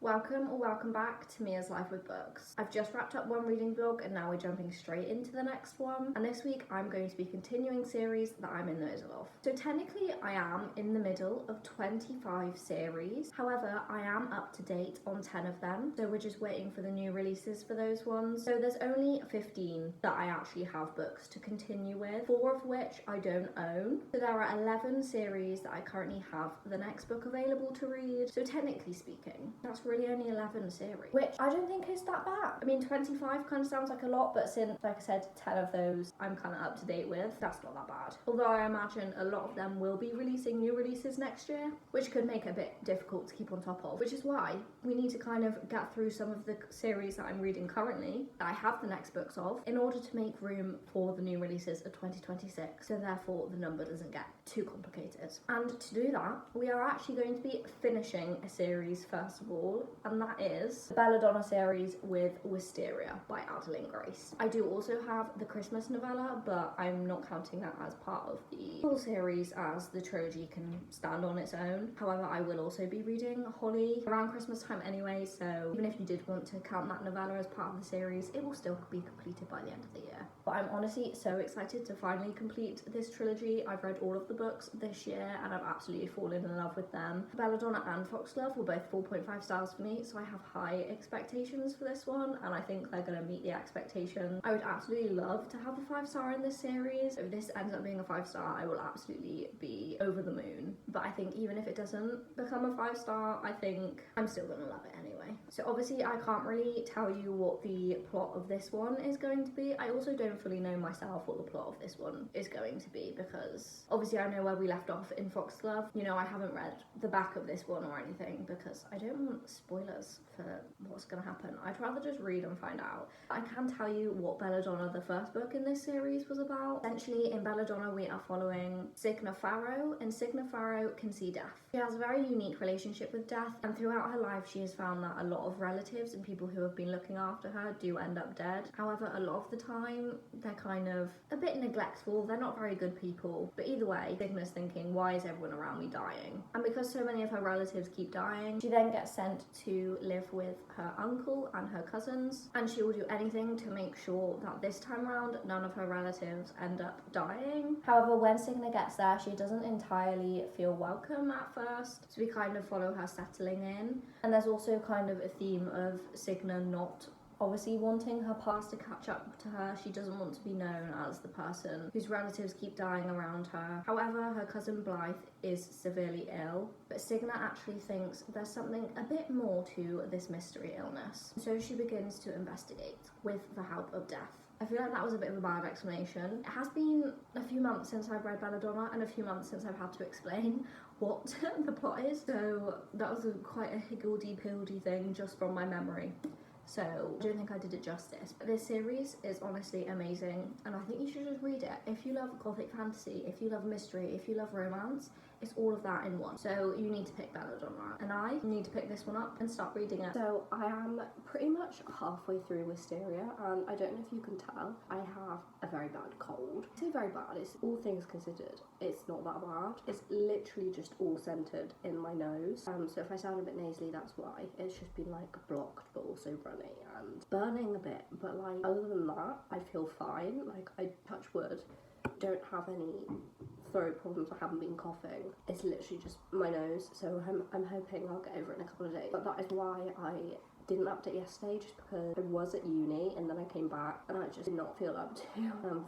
Welcome or welcome back to Mia's Life with Books. I've just wrapped up one reading vlog and now we're jumping straight into the next one. And this week I'm going to be continuing series that I'm in the middle of. So technically I am in the middle of 25 series. However, I am up to date on 10 of them. So we're just waiting for the new releases for those ones. So there's only 15 that I actually have books to continue with, 4 of which I don't own. So there are 11 series that I currently have the next book available to read. So technically speaking, that's really only 11 series, which I don't think is that bad. I mean, 25 kind of sounds like a lot, but since, like I said, 10 of those I'm kind of up to date with, that's not that bad. Although I imagine a lot of them will be releasing new releases next year, which could make it a bit difficult to keep on top of, which is why we need to kind of get through some of the series that I'm reading currently, that I have the next books of, in order to make room for the new releases of 2026, so therefore the number doesn't get too complicated. And to do that, we are actually going to be finishing a series first of all, and that is the Belladonna series with Wisteria by Adeline Grace. I do also have the Christmas novella, but I'm not counting that as part of the full series, as the trilogy can stand on its own. However, I will also be reading Holly around Christmas time anyway, so even if you did want to count that novella as part of the series, it will still be completed by the end of the year. But I'm honestly so excited to finally complete this trilogy. I've read all of the books this year and I've absolutely fallen in love with them. Belladonna and Foxglove were both 4.5 stars for me, so I have high expectations for this one and I think they're going to meet the expectation. I would absolutely love to have a 5-star in this series. If this ends up being a 5-star, I will absolutely be over the moon. But I think even if it doesn't become a 5-star, I think I'm still going to love it anyway. So obviously I can't really tell you what the plot of this one is going to be. I also don't fully know myself what the plot of this one is going to be, because obviously I know where we left off in Foxglove. You know, I haven't read the back of this one or anything because I don't want spoilers for what's going to happen. I'd rather just read and find out. I can tell you what Belladonna, the first book in this series, was about. Essentially, in Belladonna, we are following Signa Farrow, and Signa Farrow can see death. She has a very unique relationship with death, and throughout her life, she has found that a lot of relatives and people who have been looking after her do end up dead. However, a lot of the time, they're kind of a bit neglectful. They're not very good people. But either way, Signa's thinking, why is everyone around me dying? And because so many of her relatives keep dying, she then gets sent to live with her uncle and her cousins, and she will do anything to make sure that this time around none of her relatives end up dying. However, when Signa gets there, she doesn't entirely feel welcome at first, so we kind of follow her settling in. And there's also kind of a theme of Signa not obviously wanting her past to catch up to her. She doesn't want to be known as the person whose relatives keep dying around her. However, her cousin Blythe is severely ill, but Signa actually thinks there's something a bit more to this mystery illness. So she begins to investigate with the help of death. I feel like that was a bit of a bad explanation. It has been a few months since I've read Belladonna and a few months since I've had to explain what the plot is, so that was quite a higgledy-piggledy thing just from my memory. So I don't think I did it justice. But this series is honestly amazing and I think you should just read it. If you love gothic fantasy, if you love mystery, if you love romance, it's all of that in one. So you need to pick Belladonna, and I need to pick this one up and start reading it. So I am pretty much halfway through Wisteria, and I don't know if you can tell, I have a very bad cold. I say very bad, it's all things considered, it's not that bad. It's literally just all centered in my nose. So if I sound a bit nasally, that's why. It's just been like blocked but also runny and burning a bit, but like other than that, I feel fine. Like, I touch wood, don't have any throat problems, I haven't been coughing. It's literally just my nose, so I'm hoping I'll get over it in a couple of days. But that is why I didn't update yesterday, just because I was at uni and then I came back and I just did not feel up to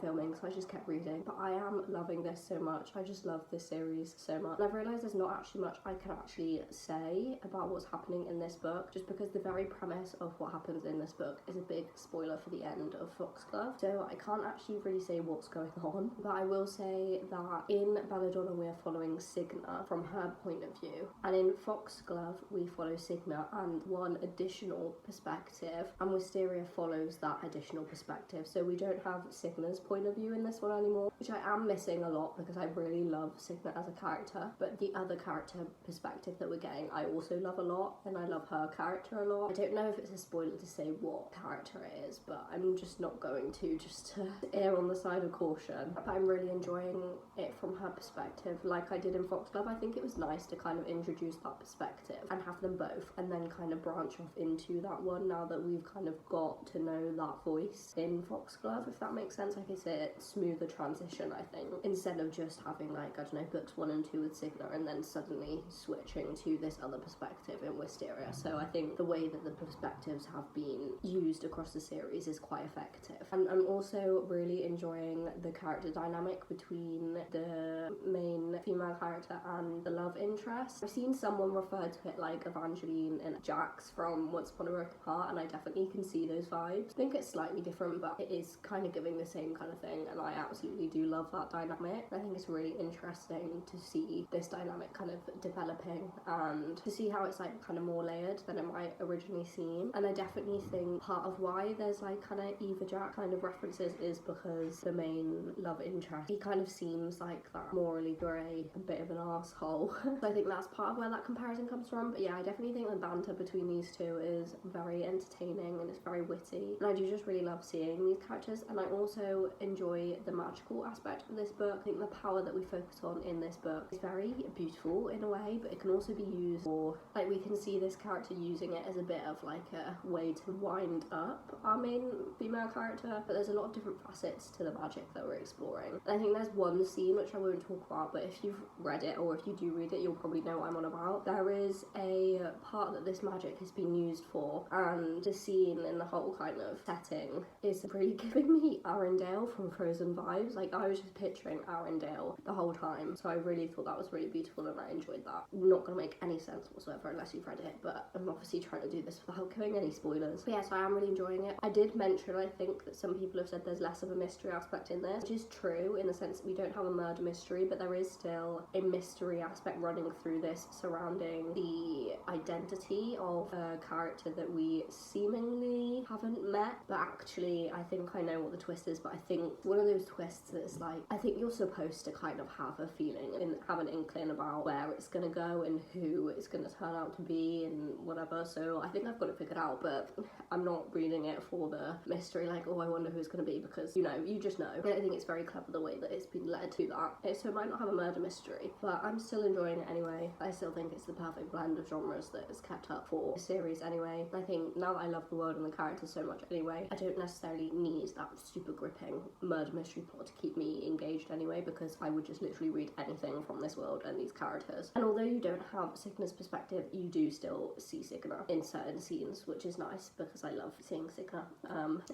filming, so I just kept reading. But I am loving this so much. I just love this series so much. And I've realised there's not actually much I can actually say about what's happening in this book, just because the very premise of what happens in this book is a big spoiler for the end of Foxglove. So I can't actually really say what's going on, but I will say that in Belladonna we are following Signa from her point of view, and in Foxglove we follow Signa and one additional additional perspective, and Wisteria follows that additional perspective. So we don't have Signa's point of view in this one anymore, which I am missing a lot because I really love Signa as a character, but the other character perspective that we're getting I also love a lot, and I love her character a lot. I don't know if it's a spoiler to say what character it is, but I'm just not going to, just to err on the side of caution. But I'm really enjoying it from her perspective, like I did in Foxglove. I think it was nice to kind of introduce that perspective and have them both, and then kind of branch off into that one now that we've kind of got to know that voice in Foxglove, if that makes sense. Like I said, smoother transition, I think, instead of just having, like, I don't know, books 1 and 2 with Signa and then suddenly switching to this other perspective in Wisteria. So I think the way that the perspectives have been used across the series is quite effective. And I'm also really enjoying the character dynamic between the main female character and the love interest. I've seen someone refer to it like Evangeline and Jax from Once Upon a Broken Heart, and I definitely can see those vibes. I think it's slightly different, but it is kind of giving the same kind of thing, and I absolutely do love that dynamic. I think it's really interesting to see this dynamic kind of developing and to see how it's like kind of more layered than it might originally seem. And I definitely think part of why there's like kind of Eva Jack kind of references is because the main love interest, he kind of seems like that morally grey, a bit of an asshole. So I think that's part of where that comparison comes from. But yeah, I definitely think the banter between these two is very entertaining and it's very witty, and I do just really love seeing these characters. And I also enjoy the magical aspect of this book. I think the power that we focus on in this book is very beautiful in a way, but it can also be used for, like, we can see this character using it as a bit of like a way to wind up our main female character, but there's a lot of different facets to the magic that we're exploring. And I think there's one scene which I won't talk about, but if you've read it or if you do read it, you'll probably know what I'm on about. There is a part that this magic has been used for, and the scene in the whole kind of setting is really giving me Arendelle from Frozen vibes. Like, I was just picturing Arendelle the whole time, so I really thought that was really beautiful and I enjoyed that. Not gonna make any sense whatsoever unless you've read it, but I'm obviously trying to do this without giving any spoilers. But yeah, so I am really enjoying it. I did mention, I think, that some people have said there's less of a mystery aspect in this, which is true in the sense that we don't have a murder mystery, but there is still a mystery aspect running through this surrounding the identity of a character that we seemingly haven't met, but actually I think I know what the twist is. But I think one of those twists that's like, I think you're supposed to kind of have a feeling and have an inkling about where it's gonna go and who it's gonna turn out to be and whatever. So I think I've got it figured out, but I'm not reading it for the mystery, like, oh, I wonder who it's gonna be, because, you know, you just know. And I think it's very clever the way that it's been led to that. So it might not have a murder mystery, but I'm still enjoying it anyway. I still think it's the perfect blend of genres that is kept up for the series anyway. I think now that I love the world and the characters so much anyway, I don't necessarily need that super gripping murder mystery plot to keep me engaged anyway, because I would just literally read anything from this world and these characters. And although you don't have Signa's perspective, you do still see Signa in certain scenes, which is nice because I love seeing Signa,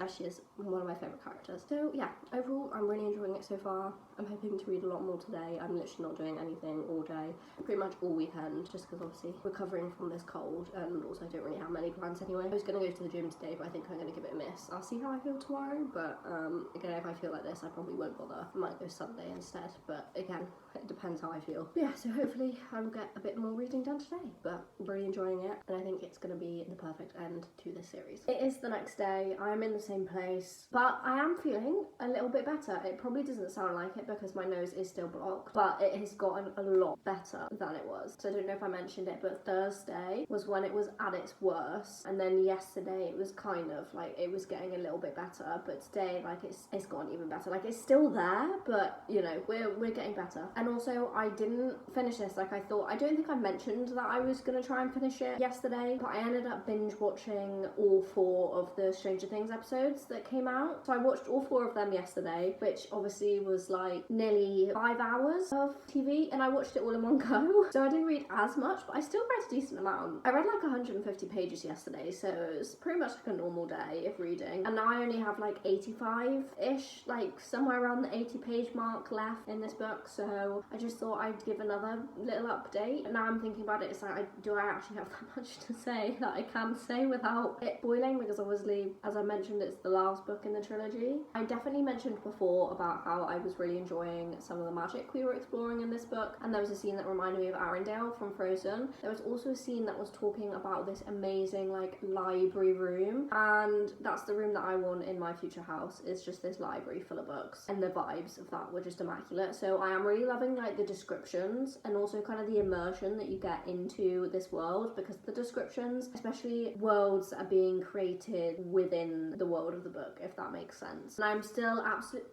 as she is one of my favourite characters. So yeah, overall I'm really enjoying it so far. I'm hoping to read a lot more today. I'm literally not doing anything all day, pretty much all weekend, just because obviously recovering from this cold, and also I don't really have many plans anyway. I was going to go to the gym today, but I think I'm going to give it a miss. I'll see how I feel tomorrow, but again, if I feel like this, I probably won't bother. I might go Sunday instead, but again, it depends how I feel. But yeah, so hopefully I'll get a bit more reading done today, but I'm really enjoying it, and I think it's going to be the perfect end to this series. It is the next day. I'm in the same place, but I am feeling a little bit better. It probably doesn't sound like it because my nose is still blocked, but it has gotten a lot better than it was. So I don't know if I mentioned it, but Thursday was when it was at its worst, and then yesterday it was kind of like it was getting a little bit better, but today, like, it's gotten even better. Like, it's still there, but you know, we're getting better. And also, I didn't finish this like I thought. I don't think I mentioned that I was gonna try and finish it yesterday, but I ended up binge watching all 4 of the Stranger Things episodes that came out. So I watched all 4 of them yesterday, which obviously was like nearly 5 hours of TV, and I watched it all in one go. So I didn't read as much, but I still read a decent amount. I read like 150 pages yesterday, so it was pretty much like a normal day of reading. And now I only have like 85-ish, like somewhere around the 80-page mark left in this book. So I just thought I'd give another little update. And now I'm thinking about it, it's like, do I actually have that much to say that I can say without it spoiling? Because obviously, as I mentioned, it's the last book in the trilogy. I definitely mentioned before about how I was really enjoying some of the magic we were exploring in this book, and there was a scene that reminded me of Arendelle from Frozen. There was also a scene that was talking about this amazing amazing like library room, and that's the room that I want in my future house. It's just this library full of books, and the vibes of that were just immaculate. So I am really loving like the descriptions and also kind of the immersion that you get into this world, because the descriptions, especially worlds that are being created within the world of the book, if that makes sense. And I'm still absolutely...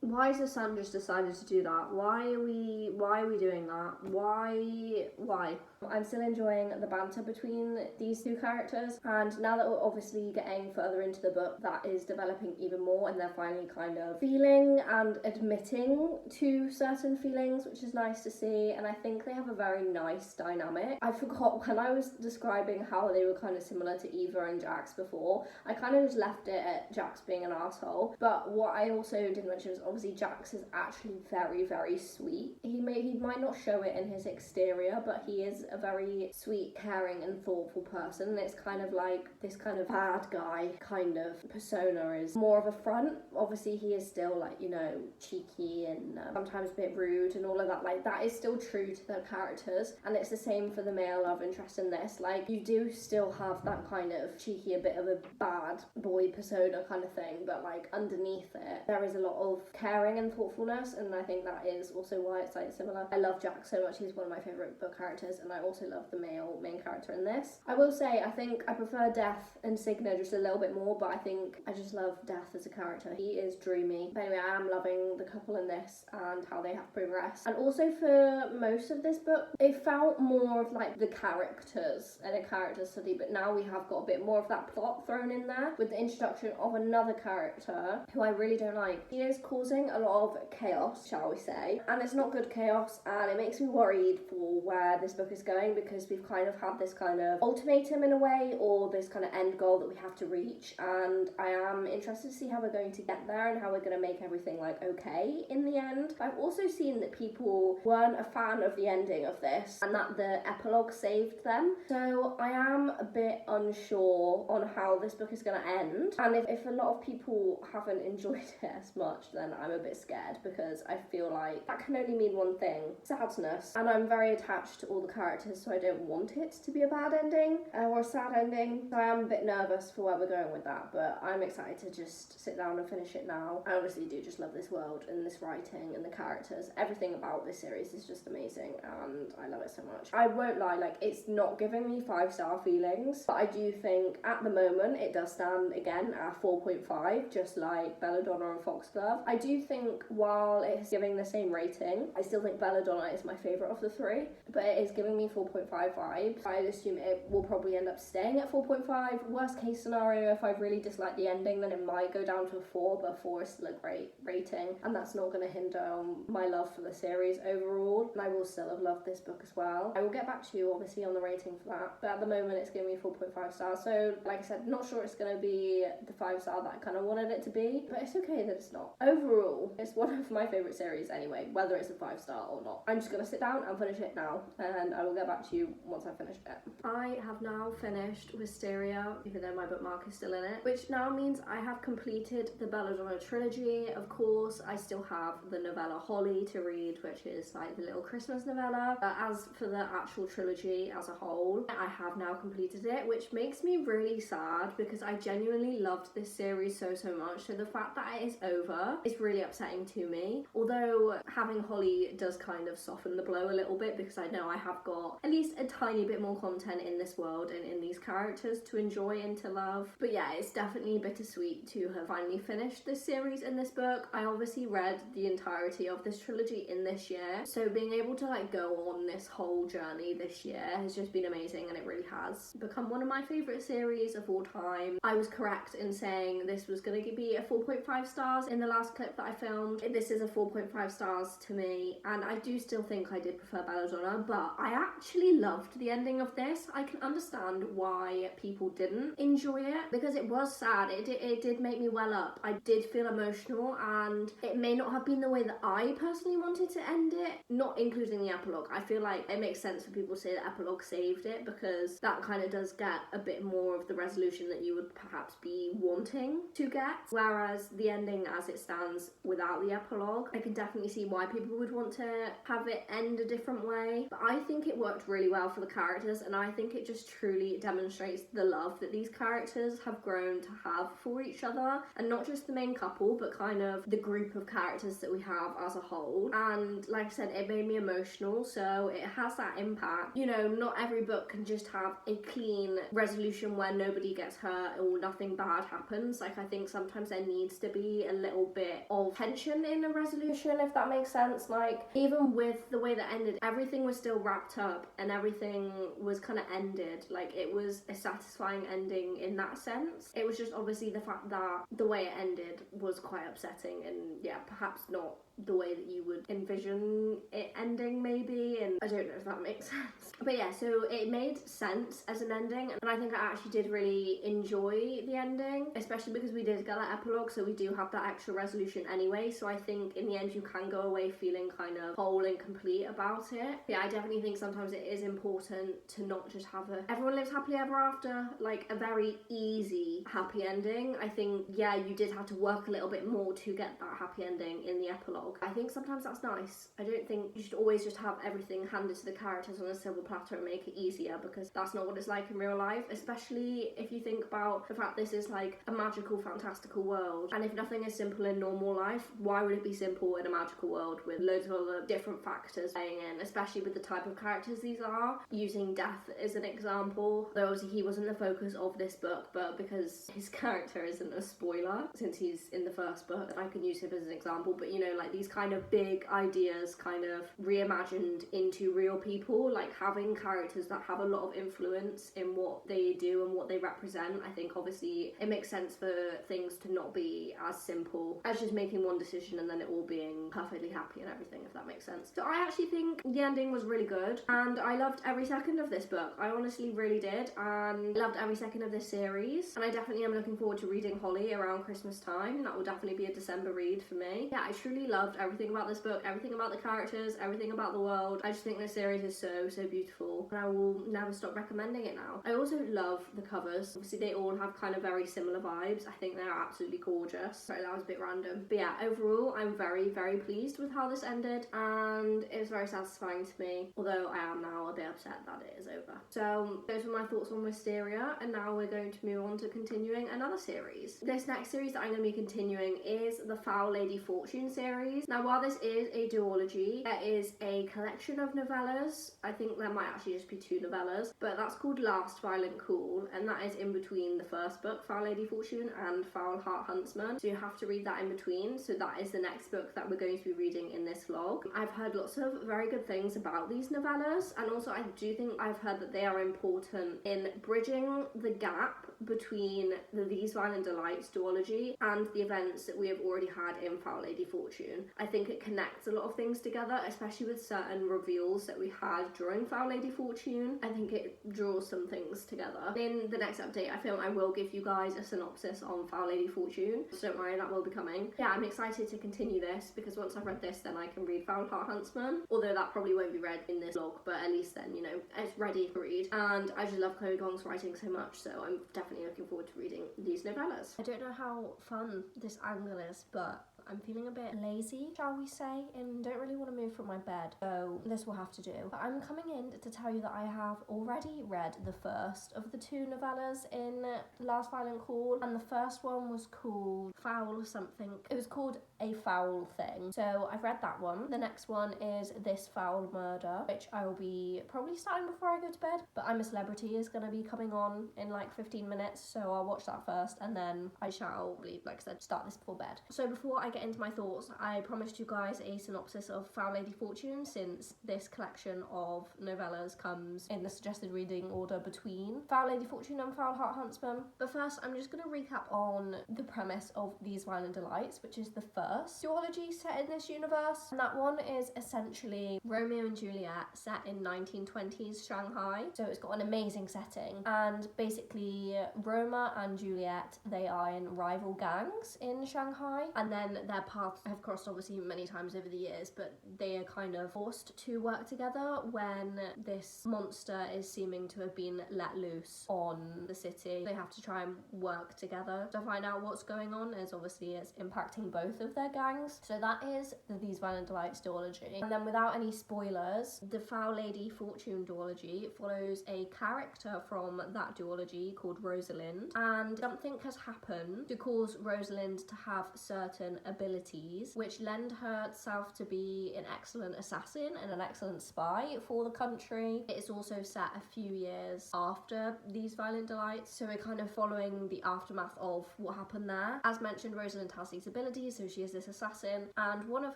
Why has the sun just decided to do that? Why are we doing that? Why? I'm still enjoying the banter between these two characters, and now that we're obviously getting further into the book, that is developing even more, and they're finally kind of feeling and admitting to certain feelings, which is nice to see, and I think they have a very nice dynamic. I forgot when I was describing how they were kind of similar to Eva and Jax before, I kind of just left it at Jax being an asshole, but what I also didn't mention is obviously Jax is actually very, very sweet. He might not show it in his exterior, but he is a very sweet, caring and thoughtful person, and it's kind of like this kind of bad guy kind of persona is more of a front. Obviously he is still like, you know, cheeky and sometimes a bit rude and all of that, like that is still true to their characters, and it's the same for the male love interest in this. Like you do still have that kind of cheeky, a bit of a bad boy persona kind of thing, but like underneath it there is a lot of caring and thoughtfulness, and I think that is also why it's like similar. I love Jack so much, he's one of my favourite book characters, and I also love the male main character in this. I will say I think I prefer Death and Signa just a little bit more, but I think I just love Death as a character. He is dreamy. But anyway, I am loving the couple in this and how they have progressed, and also for most of this book it felt more of like the characters and a character study, but now we have got a bit more of that plot thrown in there with the introduction of another character who I really don't like. He is causing a lot of chaos, shall we say, and it's not good chaos, and it makes me worried for where this book is going, because we've kind of had this kind of ultimatum in a way, or this kind of end goal that we have to reach, and I am interested to see how we're going to get there and how we're going to make everything like okay in the end. I've also seen that people weren't a fan of the ending of this and that the epilogue saved them, so I am a bit unsure on how this book is going to end, and if a lot of people haven't enjoyed it as much, then I'm a bit scared, because I feel like that can only mean one thing: sadness, and I'm very attached to all the characters, so I don't want it to be a bad ending or a sad ending, so I am a bit nervous for where we're going with that, but I'm excited to just sit down and finish it now. I honestly do just love this world and this writing and the characters. Everything about this series is just amazing, and I love it so much. I won't lie, like it's not giving me 5-star feelings, but I do think at the moment it does stand again at 4.5, just like Belladonna and Foxglove. I do think while it's giving the same rating, I still think Belladonna is my favourite of the three, but it is giving me 4.5 vibes. I'd assume it will probably end up staying at 4.5. Worst case scenario, if I really dislike the ending, then it might go down to a 4, but 4 is still a great rating, and that's not going to hinder my love for the series overall, and I will still have loved this book as well. I will get back to you obviously on the rating for that, but at the moment it's giving me 4.5 stars, so like I said, not sure it's going to be the 5-star that I kind of wanted it to be, but it's okay that it's not. Overall, it's one of my favourite series anyway, whether it's a 5-star or not. I'm just going to sit down and finish it now, and I will get back to you once I've finished it. I have now finished Wisteria, even though my bookmark is still in it, which now means I have completed the Belladonna trilogy. Of course, I still have the novella Holly to read, which is like the little Christmas novella. As for the actual trilogy as a whole, I have now completed it, which makes me really sad, because I genuinely loved this series so much, so the fact that it is over is really upsetting to me. Although having Holly does kind of soften the blow a little bit, because I know I have got at least a tiny bit more content in this world and in these characters to enjoy and to love. But yeah, it's definitely bittersweet to have finally finished this series and this book. I obviously read the entirety of this trilogy in this year, so being able to like go on this whole journey this year has just been amazing, and it really has become one of my favourite series of all time. I was correct in saying this was going to be a 4.5 stars in the last clip that I filmed. This is a 4.5 stars to me, and I do still think I did prefer Belladonna, but I actually loved the ending of this. I can understand why people didn't enjoy it, because it was sad. It did make me well up. I did feel emotional, and it may not have been the way that I personally wanted to end it, not including the epilogue. I feel like it makes sense for people to say the epilogue saved it, because that kind of does get a bit more of the resolution that you would perhaps be wanting to get, whereas the ending as it stands has without the epilogue. I can definitely see why people would want to have it end a different way, but I think it worked really well for the characters, and I think it just truly demonstrates the love that these characters have grown to have for each other, and not just the main couple, but kind of the group of characters that we have as a whole. And like I said, it made me emotional, so it has that impact. You know, not every book can just have a clean resolution where nobody gets hurt or nothing bad happens. Like, I think sometimes there needs to be a little bit of tension in a resolution, if that makes sense. Like, even with the way that ended, everything was still wrapped up and everything was kind of ended. Like, it was a satisfying ending in that sense. It was just obviously the fact that the way it ended was quite upsetting, and yeah, perhaps not the way that you would envision it ending, maybe, and I don't know if that makes sense. But yeah, so it made sense as an ending, and I think I actually did really enjoy the ending, especially because we did get that epilogue, so we do have that extra resolution anyway. So I think in the end you can go away feeling kind of whole and complete about it. But yeah, I definitely think sometimes it is important to not just have a everyone lives happily ever after, like a very easy happy ending. I think, yeah, you did have to work a little bit more to get that happy ending in the epilogue. I think sometimes that's nice. I don't think you should always just have everything handed to the characters on a silver platter and make it easier, because that's not what it's like in real life, especially if you think about the fact this is like a magical, fantastical world. And if nothing is simple in normal life, why would it be simple in a magical world with loads of other different factors playing in, especially with the type of characters these are? Using death as an example, though obviously he wasn't the focus of this book, but because his character isn't a spoiler, since he's in the first book, I can use him as an example. But you know, like these kind of big ideas kind of reimagined into real people, like having characters that have a lot of influence in what they do and what they represent. I think obviously it makes sense for things to not be as simple as just making one decision and then it all being perfectly happy and everything, if that makes sense. So I actually think the ending was really good, and I loved every second of this book. I honestly really did, and loved every second of this series, and I definitely am looking forward to reading Holly around Christmas time. That will definitely be a December read for me. Yeah, I truly loved everything about this book, everything about the characters, everything about the world. I just think this series is so beautiful, and I will never stop recommending it now. I also love the covers. Obviously they all have kind of very similar vibes. I think they're absolutely gorgeous. Sorry, that was a bit random. But yeah, overall I'm very pleased with how this ended, and it was very satisfying to me, although I am now a bit upset that it is over. So those were my thoughts on Wisteria, and now we're going to move on to continuing another series. This next series that I'm going to be continuing is the Foul Lady Fortune series. Now, while this is a duology, it is a collection of novellas. I think there might actually just be 2 novellas, but that's called Last Violent Call, and that is in between the first book, Foul Lady Fortune, and Foul Heart Huntsman, so you have to read that in between. So that is the next book that we're going to be reading in this vlog. I've heard lots of very good things about these novellas, and also I do think I've heard that they are important in bridging the gap between the These Violent Delights duology and the events that we have already had in Foul Lady Fortune. I think it connects a lot of things together, especially with certain reveals that we had during Foul Lady Fortune. I think it draws some things together. In the next update, I feel I will give you guys a synopsis on Foul Lady Fortune, so don't worry, that will be coming. Yeah, I'm excited to continue this, because once I've read this, then I can read Foul Heart Huntsman, although that probably won't be read in this vlog, but at least then, you know, it's ready to read. And I just love Chloe Gong's writing so much, so I'm definitely looking forward to reading these novellas. I don't know how fun this angle is, but I'm feeling a bit lazy, shall we say, and don't really want to move from my bed, so this will have to do. But I'm coming in to tell you that I have already read the first of the 2 novellas in Last Violent Call, and the first one was called Foul something. It was called A Foul Thing, so I've read that one. The next one is This Foul Murder, which I will be probably starting before I go to bed, but I'm a Celebrity is going to be coming on in like 15 minutes, so I'll watch that first, and then I shall, like I said, start this before bed. So before I get into my thoughts, I promised you guys a synopsis of Foul Lady Fortune, since this collection of novellas comes in the suggested reading order between Foul Lady Fortune and Foul Heart Huntsman. But first, I'm just going to recap on the premise of These Violent Delights, which is the first duology set in this universe. And that one is essentially Romeo and Juliet set in 1920s Shanghai, so it's got an amazing setting. And basically, Roma and Juliet, they are in rival gangs in Shanghai, and then their paths have crossed obviously many times over the years, but they are kind of forced to work together when this monster is seeming to have been let loose on the city. They have to try and work together to find out what's going on, as obviously it's impacting both of their gangs. So that is the These Violent Delights duology. And then without any spoilers, the Foul Lady Fortune duology follows a character from that duology called Rosalind, and something has happened to cause Rosalind to have certain abilities which lend herself to be an excellent assassin and an excellent spy for the country. It is also set a few years after These Violent Delights, so we're kind of following the aftermath of what happened there. As mentioned, Rosalind has these abilities, so she is this assassin, and one of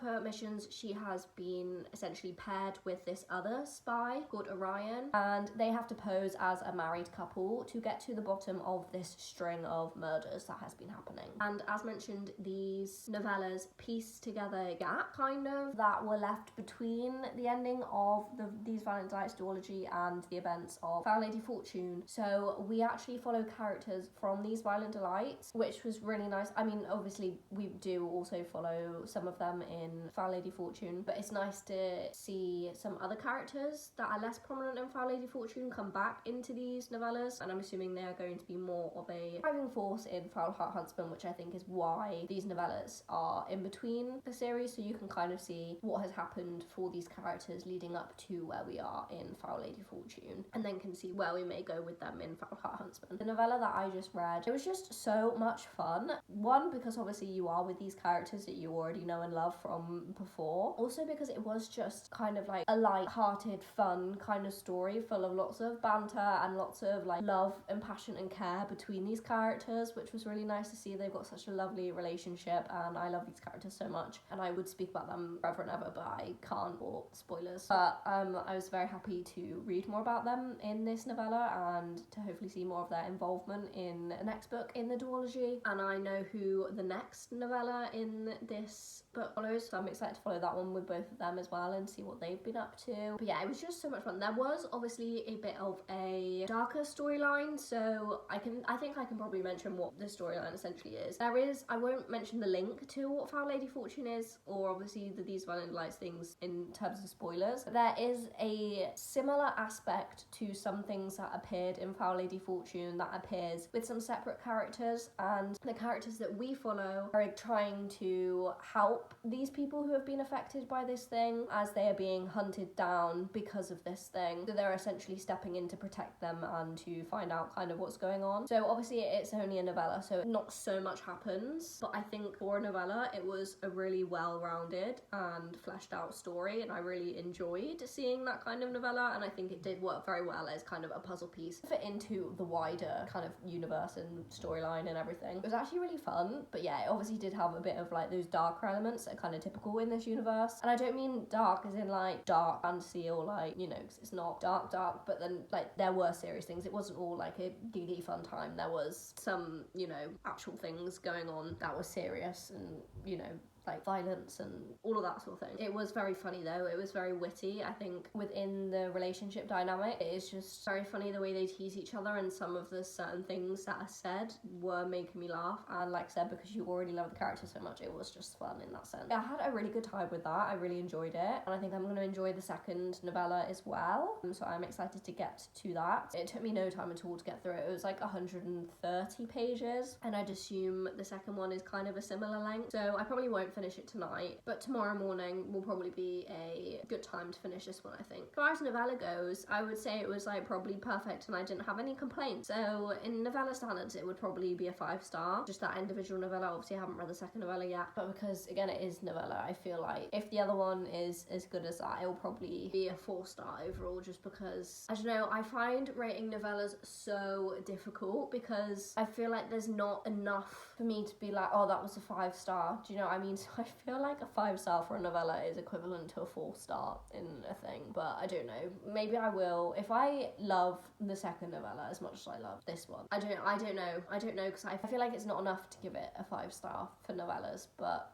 her missions, she has been essentially paired with this other spy called Orion, and they have to pose as a married couple to get to the bottom of this string of murders that has been happening. And as mentioned, these novellas piece together a gap kind of that were left between the ending of These Violent Delights duology and the events of Foul Lady Fortune. So we actually follow characters from These Violent Delights, which was really nice. I mean, obviously we do also follow some of them in Foul Lady Fortune, but it's nice to see some other characters that are less prominent in Foul Lady Fortune come back into these novellas, and I'm assuming they are going to be more of a driving force in Foul Heart Huntsman, which I think is why these novellas are in between the series, so you can kind of see what has happened for these characters leading up to where we are in Foul Lady Fortune, and then can see where we may go with them in Foul Heart Huntsman. The novella that I just read, it was just so much fun. One, because obviously you are with these characters that you already know and love from before. Also because it was just kind of like a light-hearted, fun kind of story full of lots of banter and lots of like love and passion and care between these characters, which was really nice to see. They've got such a lovely relationship, and I love these characters so much, and I would speak about them forever and ever, but I can't for spoilers. But I was very happy to read more about them in this novella and to hopefully see more of their involvement in the next book in the duology. And I know who the next novella in this book follows, so I'm excited to follow that one with both of them as well and see what they've been up to. But yeah, it was just so much fun. There was obviously a bit of a darker storyline, so I think I can probably mention what the storyline essentially is. I won't mention the link to what Foul Lady Fortune is, or obviously These Violent Delights things in terms of spoilers. There is a similar aspect to some things that appeared in Foul Lady Fortune that appears with some separate characters, and the characters that we follow are trying to help these people who have been affected by this thing as they are being hunted down because of this thing. So they're essentially stepping in to protect them and to find out kind of what's going on. So obviously it's only a novella, so not so much happens, but I think for a novella it was a really well-rounded and fleshed out story, and I really enjoyed seeing that kind of novella, and I think it did work very well as kind of a puzzle piece fit into the wider kind of universe and storyline and everything. It was actually really fun, but yeah, it obviously did have a bit of like those darker elements that are kind of typical in this universe, and I don't mean dark as in like dark fantasy or like, you know, because it's not dark, but then like there were serious things. It wasn't all like a giggly fun time. There was some, you know, actual things going on that were serious and, you know, like violence and all of that sort of thing. It was very funny though, it was very witty. I think within the relationship dynamic, it is just very funny the way they tease each other, and some of the certain things that are said were making me laugh, and like I said, because you already love the character so much, it was just fun in that sense. I had a really good time with that. I really enjoyed it, and I think I'm going to enjoy the second novella as well, so I'm excited to get to that. It took me no time at all to get through it. It was like 130 pages, and I'd assume the second one is kind of a similar length, so I probably won't finish it tonight, but tomorrow morning will probably be a good time to finish this one, I think. As far as novella goes, I would say it was like probably perfect and I didn't have any complaints. So in novella standards, it would probably be a 5-star. Just that individual novella. Obviously I haven't read the second novella yet, but because again it is novella, I feel like if the other one is as good as that, it will probably be a 4-star overall, just because, I don't know, I find rating novellas so difficult because I feel like there's not enough for me to be like, oh, that was a 5-star. Do you know what I mean? So I feel like a 5-star for a novella is equivalent to a 4-star in a thing, but I don't know. Maybe I will if I love the second novella as much as I love this one. I don't know because I feel like it's not enough to give it a 5-star for novellas, but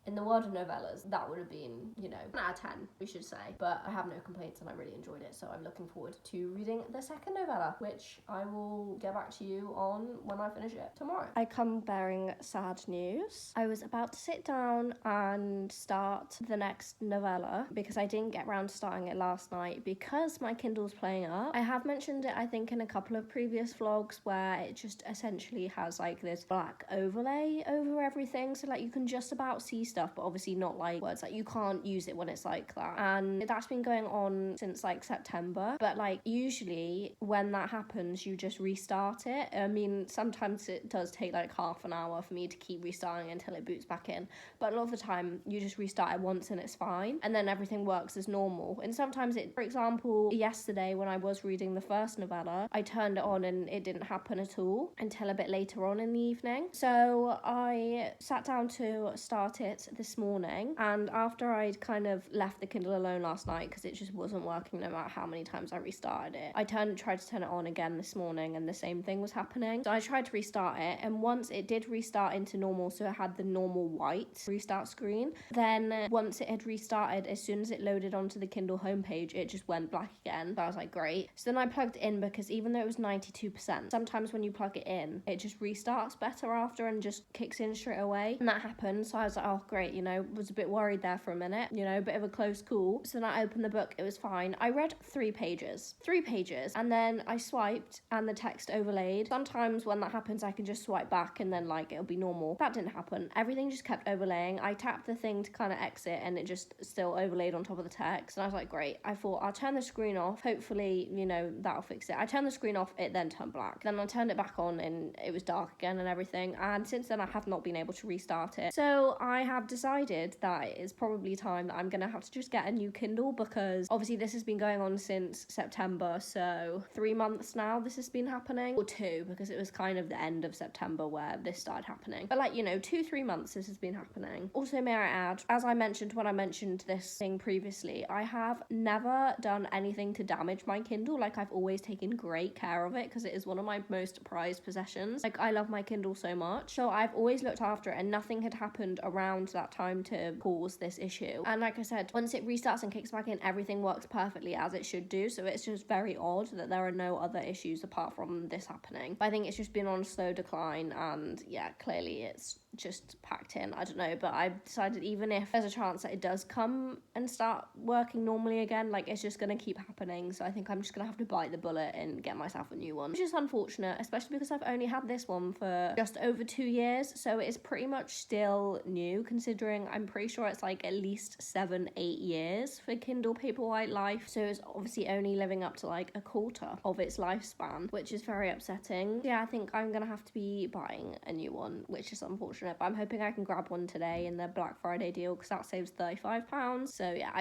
In the world of novellas, that would have been, you know, 10 out of 10, we should say. But I have no complaints and I really enjoyed it. So I'm looking forward to reading the second novella, which I will get back to you on when I finish it tomorrow. I come bearing sad news. I was about to sit down and start the next novella because I didn't get around to starting it last night because my Kindle's playing up. I have mentioned it, I think, in a couple of previous vlogs where it just essentially has like this black overlay over everything, so like you can just about see stuff, but obviously not like words, like you can't use it when it's like that. And that's been going on since like September, but like usually when that happens you just restart it. I mean, sometimes it does take like half an hour for me to keep restarting until it boots back in, but a lot of the time you just restart it once and it's fine, and then everything works as normal. And sometimes it, for example, yesterday when I was reading the first novella, I turned it on and it didn't happen at all until a bit later on in the evening. So I sat down to start it this morning, and after I'd kind of left the Kindle alone last night because it just wasn't working no matter how many times I restarted it, I tried to turn it on again this morning and the same thing was happening. So I tried to restart it, and once it did restart into normal, so it had the normal white restart screen, then once it had restarted, as soon as it loaded onto the Kindle homepage, it just went black again. So I was like, great. So then I plugged it in, because even though it was 92%, sometimes when you plug it in, it just restarts better after and just kicks in straight away. And that happened. So I was like, oh, great, you know, was a bit worried there for a minute, you know, a bit of a close call. So then I opened the book, it was fine. I read 3 pages, and then I swiped and the text overlaid. Sometimes when that happens, I can just swipe back and then like it'll be normal. That didn't happen. Everything just kept overlaying. I tapped the thing to kind of exit and it just still overlaid on top of the text. And I was like, great. I thought I'll turn the screen off. Hopefully, you know, that'll fix it. I turned the screen off, it then turned black. Then I turned it back on and it was dark again and everything. And since then I have not been able to restart it. So I have decided that it's probably time that I'm gonna have to just get a new Kindle, because obviously this has been going on since September, so 3 months now this has been happening, or 2, because it was kind of the end of September where this started happening, but like, you know, 2-3 months this has been happening. Also, may I add, as I mentioned when I mentioned this thing previously, I have never done anything to damage my Kindle. Like, I've always taken great care of it because it is one of my most prized possessions. Like, I love my Kindle so much, so I've always looked after it, and nothing had happened around that time to cause this issue. And like I said, once it restarts and kicks back in, everything works perfectly as it should do. So it's just very odd that there are no other issues apart from this happening. But I think it's just been on a slow decline, and yeah, clearly it's just packed in. I don't know, but I've decided even if there's a chance that it does come and start working normally again, like, it's just gonna keep happening. So I think I'm just gonna have to bite the bullet and get myself a new one, which is unfortunate, especially because I've only had this one for just over 2 years, so it's pretty much still new, considering I'm pretty sure it's like at least 7-8 years for Kindle Paperwhite life. So it's obviously only living up to like a quarter of its lifespan, which is very upsetting. Yeah, I think I'm gonna have to be buying a new one, which is unfortunate, but I'm hoping I can grab one today in the Black Friday deal, because that saves £35. So yeah,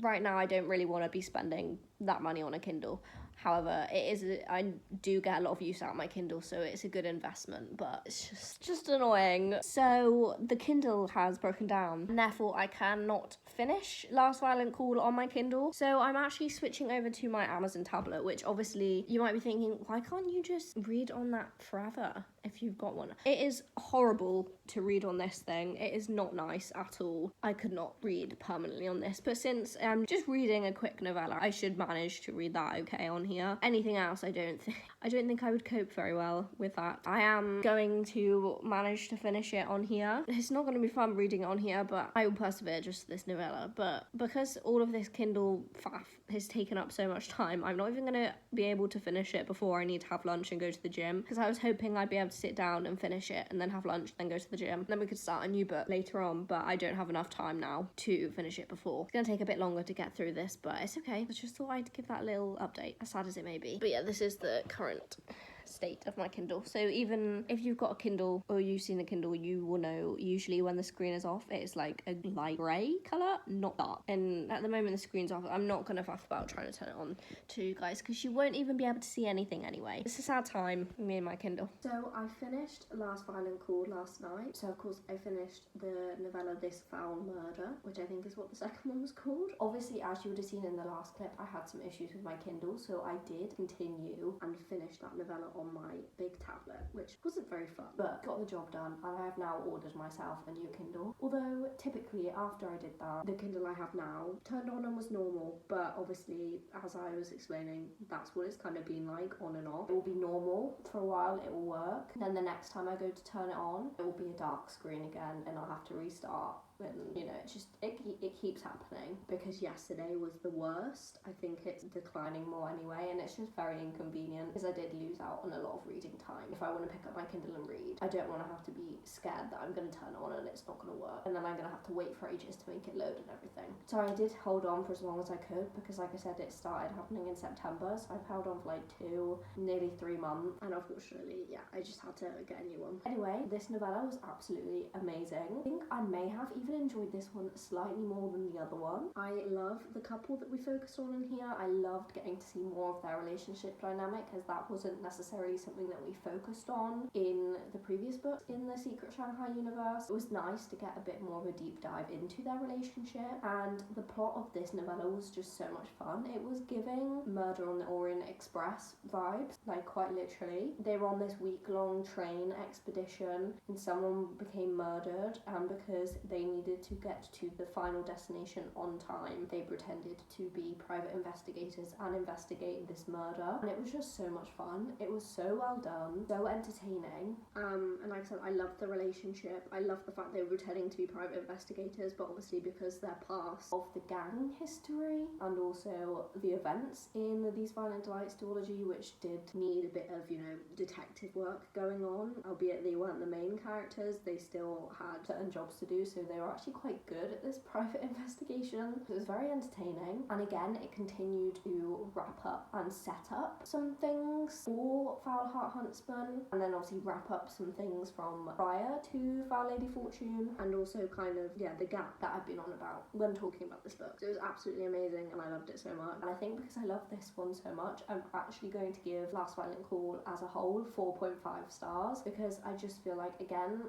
right now I don't really want to be spending that money on a Kindle. However, I do get a lot of use out of my Kindle, so it's a good investment, but it's just annoying. So the Kindle has broken down, and therefore I cannot finish Last Violent Call on my Kindle. So I'm actually switching over to my Amazon tablet, which obviously you might be thinking, why can't you just read on that forever if you've got one? It is horrible to read on this thing. It is not nice at all. I could not read permanently on this, but since I'm just reading a quick novella, I should manage to read that okay on here. Anything else, I don't think I would cope very well with that. I am going to manage to finish it on here. It's not going to be fun reading it on here, but I will persevere just this novella. But because all of this Kindle faff has taken up so much time, I'm not even going to be able to finish it before I need to have lunch and go to the gym, because I was hoping I'd be able to sit down and finish it and then have lunch, then go to the gym, then we could start a new book later on, but I don't have enough time now to finish it before. It's going to take a bit longer to get through this, but it's okay. I just thought I'd give that little update, as sad as it may be. But yeah, this is the current state of my Kindle. So even if you've got a Kindle or you've seen a Kindle, you will know usually when the screen is off, it's like a light grey colour, not dark. And at the moment the screen's off. I'm not gonna fuss about trying to turn it on to you guys, because you won't even be able to see anything anyway. It's a sad time, me and my Kindle. So I finished Last Violent Call last night. So of course I finished the novella This Foul Murder, which I think is what the second one was called. Obviously, as you would have seen in the last clip, I had some issues with my Kindle, so I did continue and finish that novella on my big tablet, which wasn't very fun, but got the job done, and I have now ordered myself a new Kindle. Although typically after I did that, the Kindle I have now turned on and was normal, but obviously, as I was explaining, that's what it's kind of been like on and off. It will be normal for a while, it will work, then the next time I go to turn it on, it will be a dark screen again, and I'll have to restart. And you know, it keeps happening, because yesterday was the worst. I think it's declining more anyway, and it's just very inconvenient because I did lose out on a lot of reading time. If I want to pick up my Kindle and read, I don't want to have to be scared that I'm going to turn it on and it's not going to work, and then I'm going to have to wait for ages to make it load and everything. So I did hold on for as long as I could, because like I said, it started happening in September, so I've held on for like nearly 3 months, and unfortunately, yeah, I just had to get a new one. Anyway, this novella was absolutely amazing. I think I may have even enjoyed this one slightly more than the other one. I love the couple that we focused on in here. I loved getting to see more of their relationship dynamic, as that wasn't necessarily something that we focused on in the previous book in the Secret Shanghai universe. It was nice to get a bit more of a deep dive into their relationship, and the plot of this novella was just so much fun. It was giving Murder on the Orient Express vibes, like quite literally. They were on this week-long train expedition and someone became murdered, and because they needed to get to the final destination on time, they pretended to be private investigators and investigate this murder, and it was just so much fun. It was so well done, so entertaining, and like I said, I loved the relationship. I loved the fact they were pretending to be private investigators, but obviously because they're part of the gang history and also the events in These Violent Delights duology, which did need a bit of, you know, detective work going on, albeit they weren't the main characters, they still had certain jobs to do, so they were actually quite good at this private investigation. It was very entertaining, and again, it continued to wrap up and set up some things for Foul Heart Huntsman, and then obviously wrap up some things from prior to Foul Lady Fortune, and also kind of, yeah, the gap that I've been on about when talking about this book. So it was absolutely amazing, and I loved it so much. And I think because I love this one so much, I'm actually going to give Last Violent Call as a whole 4.5 stars, because I just feel like, again,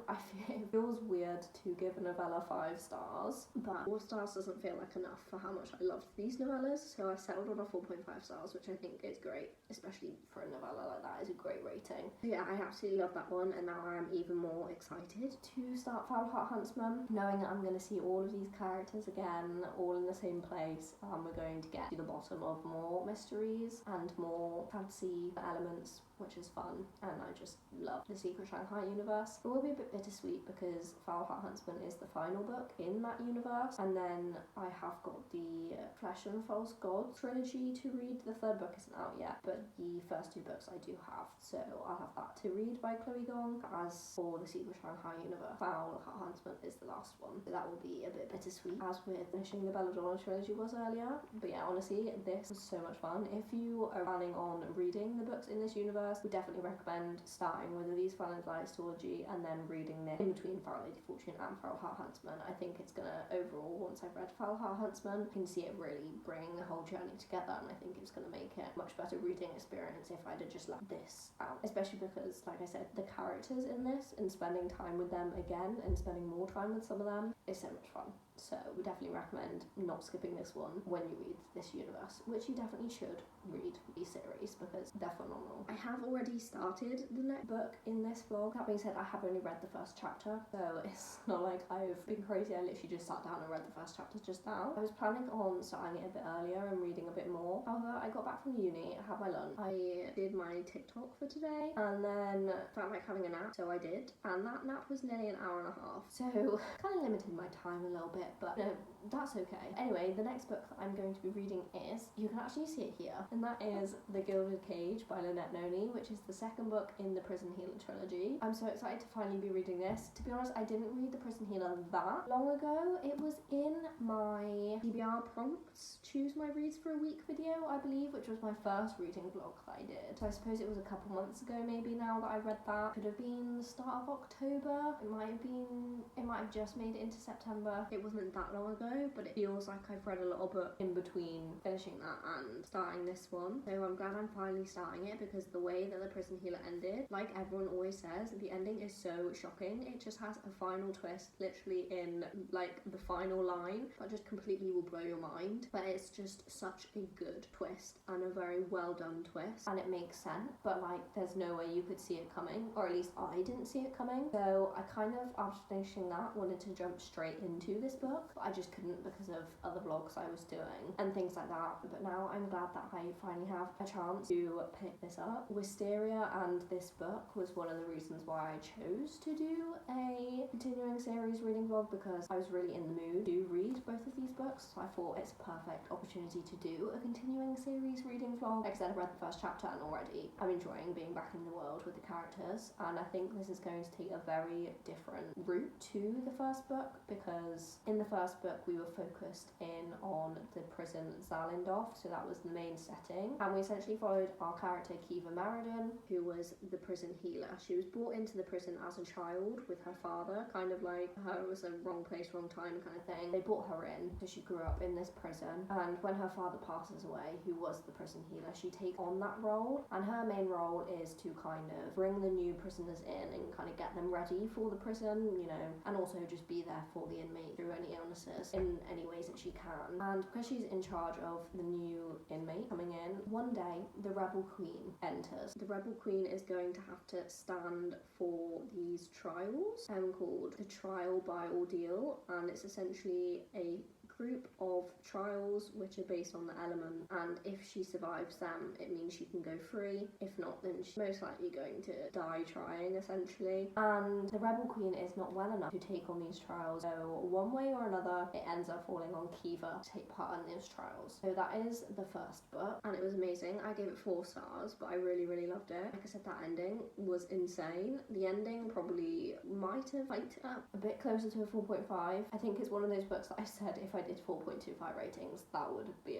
it feels weird to give a novella 5 stars, but 4 stars doesn't feel like enough for how much I loved these novellas, so I settled on a 4.5 stars, which I think is great, especially for a novella like that. Is a great rating. So yeah, I absolutely love that one, and now I am even more excited to start Foul Heart Huntsman, knowing that I'm going to see all of these characters again, all in the same place, and we're going to get to the bottom of more mysteries and more fantasy elements, which is fun, and I just love the Secret Shanghai universe. It will be a bit bittersweet because Foul Heart Huntsman is the final book in that universe, and then I have got the Flesh and False God trilogy to read. The 3rd book isn't out yet, but the first 2 books I do have, so I'll have that to read by Chloe Gong. As for the Secret Shanghai universe, Foul Heart Huntsman is the last one, so that will be a bit bittersweet, as with finishing the Belladonna trilogy was earlier. But yeah, honestly, this was so much fun. If you are planning on reading the books in this universe, would definitely recommend starting with These Violent Delights duology and then reading this in between Foul Lady Fortune and Foul Heart Huntsman. I think it's gonna, overall, once I've read Foul Heart Huntsman, you can see it really bringing the whole journey together, and I think it's gonna make it a much better reading experience if I'd have just left this out, especially because, like I said, the characters in this and spending time with them again and spending more time with some of them is so much fun. So we definitely recommend not skipping this one when you read this universe, which you definitely should read these series because they're phenomenal. I have already started the next book in this vlog. That being said, I have only read the first chapter, so it's not like I've been crazy. I literally just sat down and read the first chapter just now. I was planning on starting it a bit earlier and reading a bit more. However, I got back from uni, I had my lunch, I did my TikTok for today, and then felt like having a nap, so I did, and that nap was nearly an hour and a half, so kind of limited my time a little bit, but no, that's okay. Anyway, the next book that I'm going to be reading is, you can actually see it here, and that is The Gilded Cage by Lynette Noni, which is the 2nd book in the Prison Healer trilogy. I'm so excited to finally be reading this. To be honest, I didn't read the Prison Healer that long ago. It was in my TBR prompts, choose my reads for a week video, I believe, which was my first reading vlog that I did. So I suppose it was a couple months ago maybe now that I read that. Could have been the start of October. It might have just made it into September. It was wasn't that long ago, but it feels like I've read a little book in between finishing that and starting this one. So I'm glad I'm finally starting it, because the way that the Prison Healer ended, like everyone always says, the ending is so shocking. It just has a final twist literally in like the final line that just completely will blow your mind. But it's just such a good twist and a very well done twist, and it makes sense, but like there's no way you could see it coming, or at least I didn't see it coming. So I kind of, after finishing that, wanted to jump straight into this book, but I just couldn't because of other vlogs I was doing and things like that. But now I'm glad that I finally have a chance to pick this up. Wisteria and this book was one of the reasons why I chose to do a continuing series reading vlog, because I was really in the mood to read both of these books. So I thought it's a perfect opportunity to do a continuing series reading vlog. Like I said, I've read the first chapter and already I'm enjoying being back in the world with the characters, and I think this is going to take a very different route to the first book, because in the first book we were focused in on the prison Zalindov, so that was the main setting, and we essentially followed our character Kiva Meriden, who was the prison healer. She was brought into the prison as a child with her father, kind of like her was a wrong place, wrong time kind of thing. They brought her in, so she grew up in this prison, and when her father passes away, who was the prison healer, she takes on that role, and her main role is to kind of bring the new prisoners in and kind of get them ready for the prison, you know, and also just be there for the inmate through any illnesses in any ways that she can. And because she's in charge of the new inmate coming in, one day the Rebel Queen enters. The Rebel Queen is going to have to stand for these trials called the Trial by Ordeal, and it's essentially a group of trials which are based on the element, and if she survives them it means she can go free. If not, then she's most likely going to die trying, essentially. And the Rebel Queen is not well enough to take on these trials, so one way or another it ends up falling on Kiva to take part in those trials. So that is the first book, and it was amazing. I gave it 4 stars, but I really loved it. Like I said, that ending was insane. The ending probably might have hiked it up a bit closer to a 4.5. I think it's one of those books that I said if I did 4.25 ratings, that would be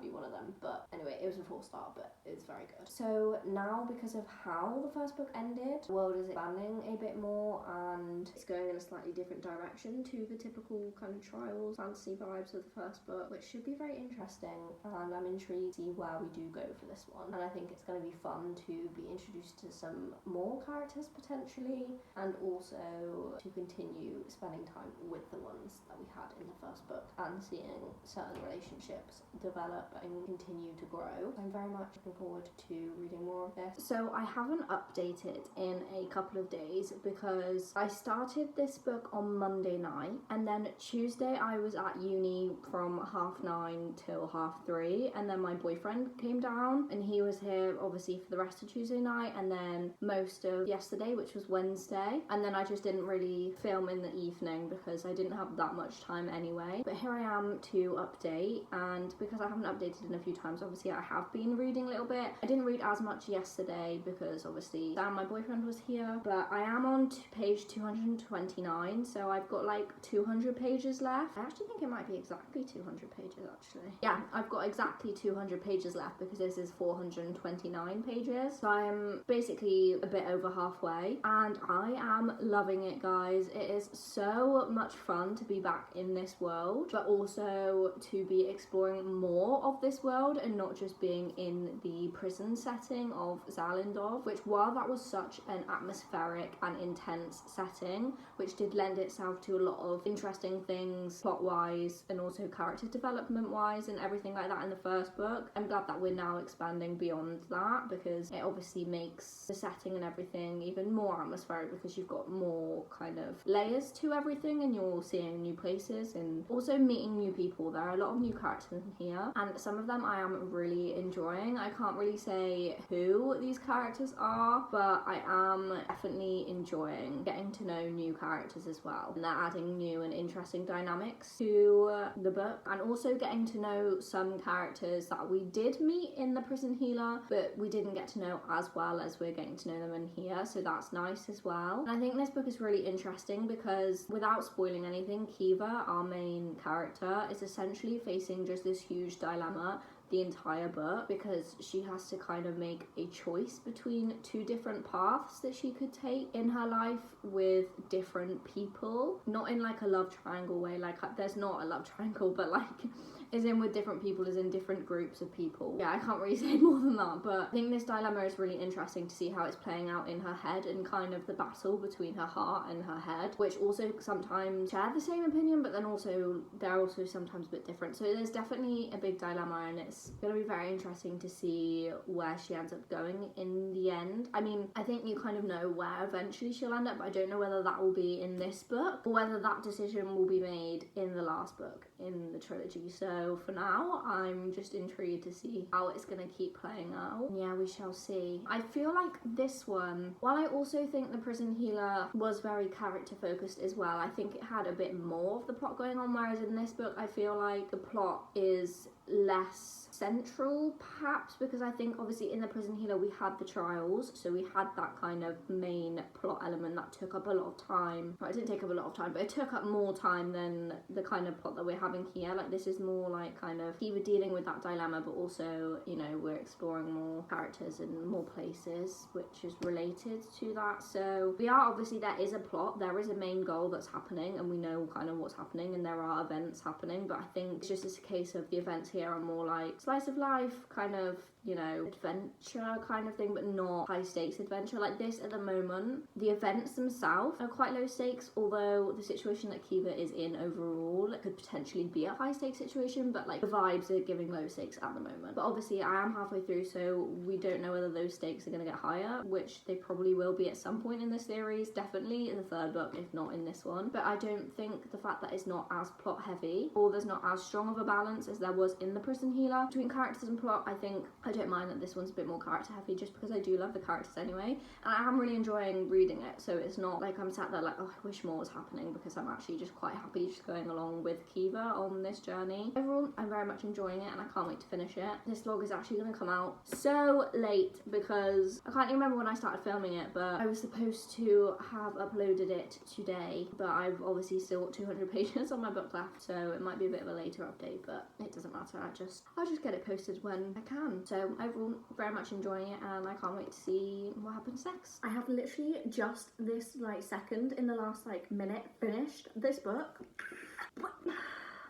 one of them. But anyway, it was a 4-star, but it's very good. So now, because of how the first book ended, the world is expanding a bit more, and it's going in a slightly different direction to the typical kind of trials fantasy vibes of the first book, which should be very interesting, and I'm intrigued to see where we do go for this one. And I think it's going to be fun to be introduced to some more characters potentially, and also to continue spending time with the ones that we had in the first book and seeing certain relationships develop and continue to grow. I'm very much looking forward to reading more of this. So I haven't updated in a couple of days because I started this book on Monday night, and then Tuesday I was at uni from 9:30 till 3:30, and then my boyfriend came down and he was here obviously for the rest of Tuesday night and then most of yesterday, which was Wednesday, and then I just didn't really film in the evening because I didn't have that much time anyway. But here I am to update, and because I haven't updated in a few times, obviously I have been reading a little bit. I didn't read as much yesterday because obviously Sam, my boyfriend, was here, but I am on page 229, so I've got like 200 pages left. I actually think it might be exactly 200 pages actually. Yeah, I've got exactly 200 pages left because this is 429 pages, so I'm basically a bit over halfway, and I am loving it, guys. It is so much fun to be back in this world, but also to be exploring more of this world and not just being in the prison setting of Zalindov, which, while that was such an atmospheric and intense setting, which did lend itself to a lot of interesting things plot-wise and also character development-wise and everything like that in the first book, I'm glad that we're now expanding beyond that, because it obviously makes the setting and everything even more atmospheric because you've got more kind of layers to everything and you're seeing new places and also meeting new people. There are a lot of new characters in here, and some of them I am really enjoying. I can't really say who these characters are, but I am definitely enjoying getting to know new characters as well, and they're adding new and interesting dynamics to the book, and also getting to know some characters that we did meet in the Prison Healer but we didn't get to know as well as we're getting to know them in here, so that's nice as well. And I think this book is really interesting because, without spoiling anything, Kiva, our main character, is essentially facing just this huge dilemma the entire book, because she has to kind of make a choice between two different paths that she could take in her life with different people. Not in like a love triangle way, like there's not a love triangle, but like as in with different people, as in different groups of people. Yeah, I can't really say more than that, but I think this dilemma is really interesting to see how it's playing out in her head and kind of the battle between her heart and her head, which also sometimes share the same opinion, but then also they're also sometimes a bit different. So there's definitely a big dilemma, and it's going to be very interesting to see where she ends up going in the end. I mean, I think you kind of know where eventually she'll end up, but I don't know whether that will be in this book or whether that decision will be made in the last book in the trilogy. So for now, I'm just intrigued to see how it's going to keep playing out. Yeah, we shall see. I feel like this one, while I also think The Prison Healer was very character focused as well, I think it had a bit more of the plot going on, whereas in this book I feel like the plot is less central, perhaps, because I think obviously in The Prison Healer we had the trials, so we had that kind of main plot element that took up a lot of time. Well, it didn't take up a lot of time, but it took up more time than the kind of plot that we're having here. Like, this is more like kind of either dealing with that dilemma, but also, you know, we're exploring more characters and more places, which is related to that. So we are, obviously there is a plot, there is a main goal that's happening, and we know kind of what's happening, and there are events happening, but I think it's just a case of the events here are more like slice of life kind of, you know, adventure kind of thing, but not high stakes adventure. Like this at the moment, the events themselves are quite low stakes, although the situation that Kiva is in overall could potentially be a high stakes situation, but like the vibes are giving low stakes at the moment. But obviously I am halfway through, so we don't know whether those stakes are going to get higher, which they probably will be at some point in this series, definitely in the third book, if not in this one. But I don't think the fact that it's not as plot heavy, or there's not as strong of a balance as there was in The Prison Healer between characters and plot, I don't mind that this one's a bit more character heavy, just because I do love the characters anyway, and I am really enjoying reading it. So it's not like I'm sat there like, oh, I wish more was happening, because I'm actually just quite happy just going along with Kiva on this journey. Overall, I'm very much enjoying it, and I can't wait to finish it. This vlog is actually going to come out so late because I can't even remember when I started filming it, but I was supposed to have uploaded it today, but I've obviously still got 200 pages on my book left, so it might be a bit of a later update, but it doesn't matter. I'll just get it posted when I can. So overall, very much enjoying it, and I can't wait to see what happens next. I have literally just this like second in the last like minute finished this book.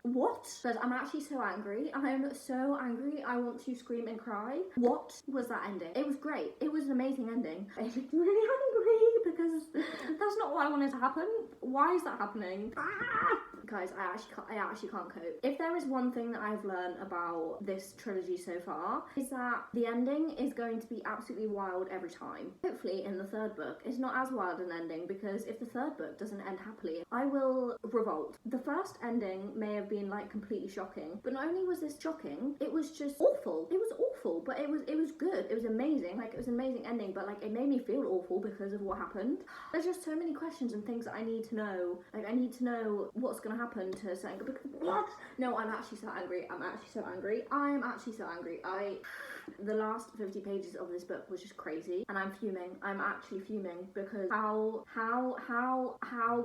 What? But I'm actually so angry. I am so angry. I want to scream and cry. What was that ending? It was great. It was an amazing ending. I'm really angry because that's not what I wanted to happen. Why is that happening? Ah! Guys, I actually can't cope. If there is one thing that I've learned about this trilogy so far, is that the ending is going to be absolutely wild every time. Hopefully in the third book it's not as wild an ending, because if the third book doesn't end happily, I will revolt. The first ending may have been like completely shocking, but not only was this shocking, it was just awful. It was awful, but it was good. It was amazing. Like, it was an amazing ending, but like it made me feel awful because of what happened. There's just so many questions and things that I need to know. Like, I need to know what's gonna happen to certain. What? No, I'm actually so angry. I'm actually so angry. The last 50 pages of this book was just crazy, and I'm fuming. I'm actually fuming, because how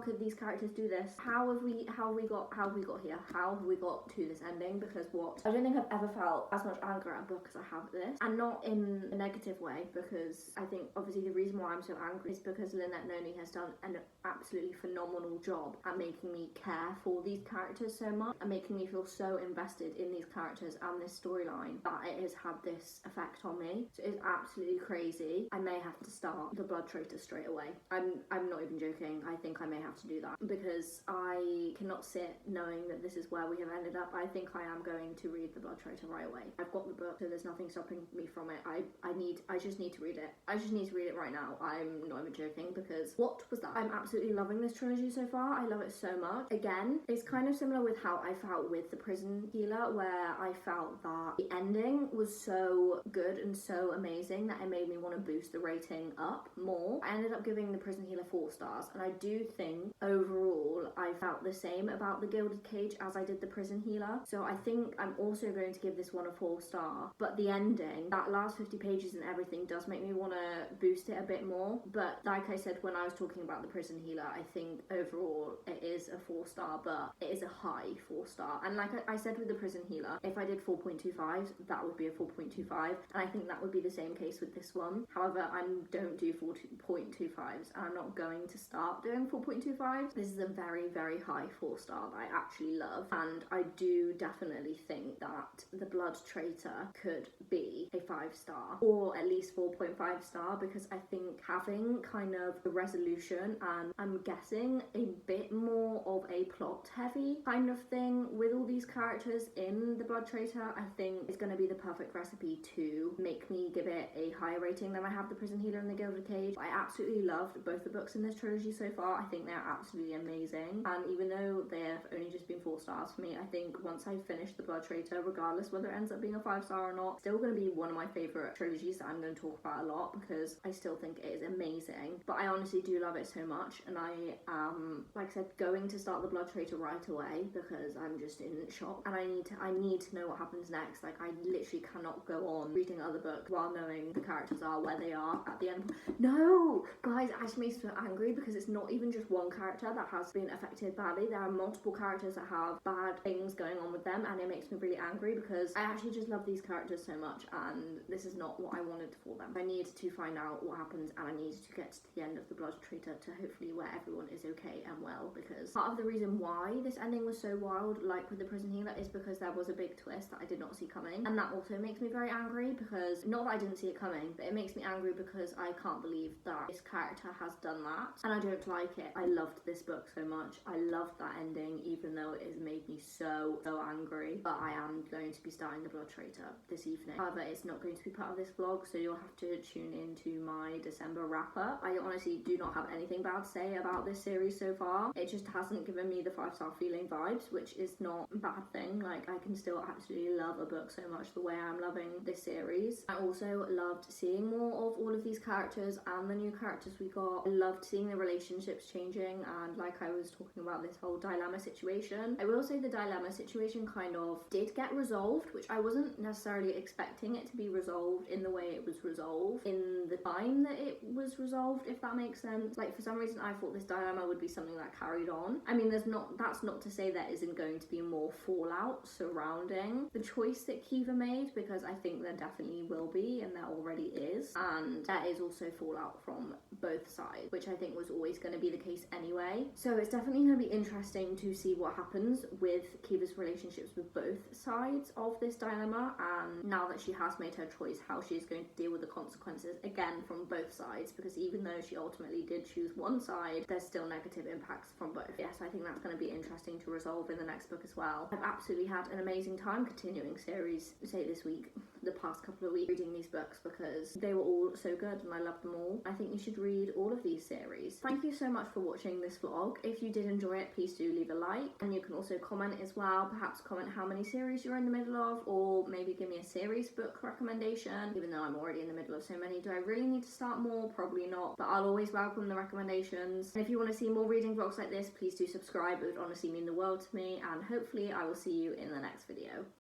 could these characters do this? How have we got here? How have we got to this ending? Because what? I don't think I've ever felt as much anger at a book as I have this, and not in a negative way, because I think obviously the reason why I'm so angry is because Lynette Noni has done an absolutely phenomenal job at making me care for these characters so much, and making me feel so invested in these characters and this storyline, that it has had this effect on me. So it's absolutely crazy. I may have to start The Blood Traitor straight away. I'm not even joking. I think I may have to do that, because I cannot sit knowing that this is where we have ended up. I think I am going to read The Blood Traitor right away. I've got the book, so there's nothing stopping me from it. I just need to read it. I just need to read it right now. I'm not even joking, because what was that? I'm absolutely loving this trilogy so far. I love it so much. Again, it's kind of similar with how I felt with The Prison Healer, where I felt that the ending was so so good and so amazing that it made me want to boost the rating up more. I ended up giving The Prison Healer 4 stars, and I do think overall I felt the same about The Gilded Cage as I did The Prison Healer. So I think I'm also going to give this one a 4-star, but the ending, that last 50 pages and everything, does make me want to boost it a bit more. But like I said when I was talking about The Prison Healer, I think overall it is a 4-star, but it is a high 4-star. And like I said with The Prison Healer, if I did 4.25s, that would be a 4.25, and I think that would be the same case with this one. However, I don't do 4.25s, and I'm not going to start doing 4.25s. This is a very, very high 4-star that I actually love, and I do definitely think that The Blood Traitor could be a 5-star, or at least 4.5 star, because I think having kind of a resolution and I'm guessing a bit more of a plot heavy kind of thing with all these characters in The Blood Traitor, I think is going to be the perfect recipe to make me give it a higher rating than I have The Prison Healer and The Gilded Cage. I absolutely loved both the books in this trilogy so far. I think they're absolutely amazing, and even though they've only just been 4 stars for me, I think once I finish The Blood Traitor, regardless whether it ends up being a 5-star or not, still going to be one of my favourite trilogies that I'm going to talk about a lot, because I still think it is amazing. But I honestly do love it so much, and I am, like I said, going to start The Blood Traitor right away because I'm just in shock, and I need to know what happens next. Like, I literally cannot go on reading other books while knowing the characters are where they are at the end. No, guys, it actually makes me so angry because it's not even just one character that has been affected badly. There are multiple characters that have bad things going on with them, and it makes me really angry because I actually just love these characters so much, and this is not what I wanted for them. I need to find out what happens, and I need to get to the end of The Blood Traitor to hopefully where everyone is okay and well, because part of the reason why this ending was so wild, like with The Prison Healer, is because there was a big twist that I did not see coming, and that also makes me very angry because, not that I didn't see it coming, but it makes me angry because I can't believe that this character has done that, and I don't like it. I loved this book so much. I loved that ending, even though it has made me so angry. But I am going to be starting The Blood Traitor this evening. However, it's not going to be part of this vlog, so you'll have to tune into my December wrap-up. I honestly do not have anything bad to say about this series so far. It just hasn't given me the 5-star feeling vibes, which is not a bad thing. Like, I can still absolutely love a book so much the way I'm loving this series. I also loved seeing more of all of these characters and the new characters we got. I loved seeing the relationships changing, and like I was talking about this whole dilemma situation, I will say the dilemma situation kind of did get resolved, which I wasn't necessarily expecting it to be resolved in the way it was resolved, in the time that it was resolved, if that makes sense. Like, for some reason I thought this dilemma would be something that carried on. I mean, that's not to say there isn't going to be more fallout surrounding the choice that Kiva made, because I think there definitely will be, and there already is, and there is also fallout from both sides, which I think was always going to be the case anyway. So it's definitely going to be interesting to see what happens with Kiva's relationships with both sides of this dilemma, and now that she has made her choice, how she's going to deal with the consequences, again, from both sides, because even though she ultimately did choose one side, there's still negative impacts from both. Yes, I think that's going to be interesting to resolve in the next book as well. I've absolutely had an amazing time continuing series, say this week, the past couple of weeks, reading these books because they were all so good and I loved them all. I think you should read all of these series. Thank you so much for watching this vlog. If you did enjoy it, please do leave a like, and you can also comment as well. Perhaps comment how many series you're in the middle of, or maybe give me a series book recommendation, even though I'm already in the middle of so many. Do I really need to start more? Probably not, but I'll always welcome the recommendations. And if you want to see more reading vlogs like this, please do subscribe. It would honestly mean the world to me, and hopefully I will see you in the next video.